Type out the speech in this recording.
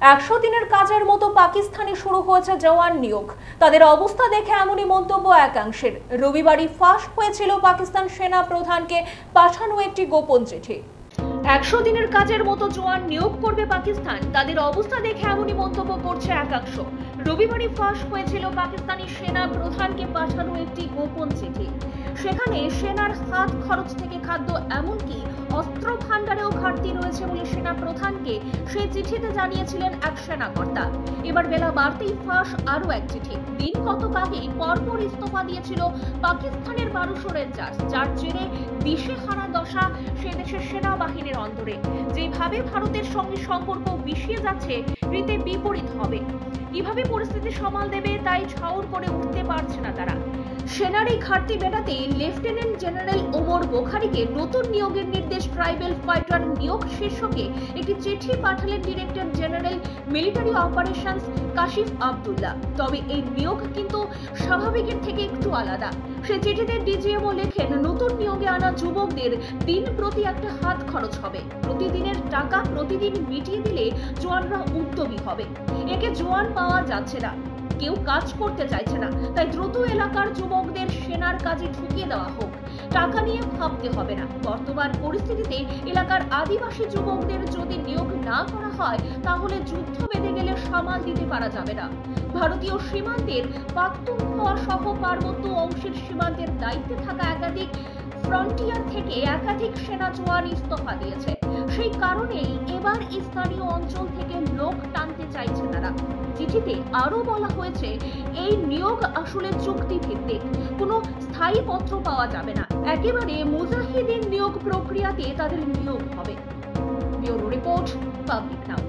100 দিনের কাজের মতো পাকিস্তানে শুরু হয়েছে জওয়ান নিয়োগ। তাদের অবস্থা দেখে এমনই মন্তব্য একাংশের। রবিবারই ফাঁস হয়েছিল পাকিস্তান সেনা প্রধানকে পাঠানো একটি গোপন চিঠি। 100 দিনের কাজের মতো জওয়ান নিয়োগ করবে পাকিস্তান, তাদের অবস্থা দেখে এমনই মন্তব্য করছে একাংশ। রবিবারই ফাঁস হয়েছিল পাকিস্তানি সেনা প্রধানকে পাঠানো একটি গোপন চিঠি। সেখানে সেনার হাত খরচ থেকে খাদ্য এমনকি অস্ত্র ভান্ডারেও ঘাটতি রয়েছে বলে সেনা প্রধানকে সেই চিঠিতে জানিয়েছিলেন এক সেনাকর্তা। এবার বেলা বাড়তেই ফাঁস আরো এক চিঠি। দিন কতক আগে পরপর ইস্তফা দিয়েছিল পাকিস্তানের 1200 রেঞ্জার, যার জেরে দিশেহারা দশা সে দেশের সেনাবাহিনীর অন্তরে। যেভাবে ভারতের সঙ্গে সম্পর্ক বিষিয়ে যাচ্ছে, রীতে বিপরীত হবে। কিভাবে পরিস্থিতি সামাল দেবে তাই ঠাউর করে উঠতে পারছে না তারা। সেনার এই ঘাটতি মেটাতে লেফটেন্যান্ট জেনারেল ওমর বোখারিকে নতুন নিয়োগের নির্দেশ ট্রাইবেল ফাইটার নিয়োগ শীর্ষকে একটি চিঠি পাঠালেন director general military operations Kashif Abdullah. তবে এই নিয়োগ কিন্তু স্বাভাবিকের থেকে একটু আলাদা। সেই চিঠিতে ডিজিএমও লেখেন, নতুন নিয়োগে আনা যুবকদের দিন প্রতি একটা হাত খরচ হবে। প্রতিদিনের টাকা প্রতিদিন মিটিয়ে দিলে জওয়ানরা উদ্যোগী হবে। একে জওয়ান পাওয়া যাচ্ছে না, কেউ কাজ করতে চাইছে না, তাই দ্রুত এলাকার যুবকদের সেনার কাজে ঢুকিয়ে দেওয়া হোক। টাকা নিয়ে ভাবতে হবে না। বর্তমান পরিস্থিতিতে এলাকার আদিবাসী যুবকদের যদি নিয়োগ না করা হয়, তাহলে যুদ্ধ বেঁধে গেলে সামাল দিতে পারা যাবে না। ভারতীয় সীমান্তের পাখতুনখোয়া সহ পার্বত্য অংশের সীমান্তের দায়িত্বে থাকা একাধিক ফ্রন্টিয়ার থেকে একাধিক সেনা জওয়ান ইস্তফা দিয়েছে। সেই কারণেই এবার স্থানীয় অঞ্চল থেকে লোক টানতে চাইছে তারা। চিঠিতে আরো বলা হয়েছে, এই নিয়োগ আসলে চুক্তি ভিত্তিক, কোনো স্থায়ী পত্র পাওয়া যাবে না। একেবারে মুজাহিদিন নিয়োগ প্রক্রিয়াতে তাদের নিয়োগ হবে। ব্যুরো রিপোর্ট, পাবলিক নাও।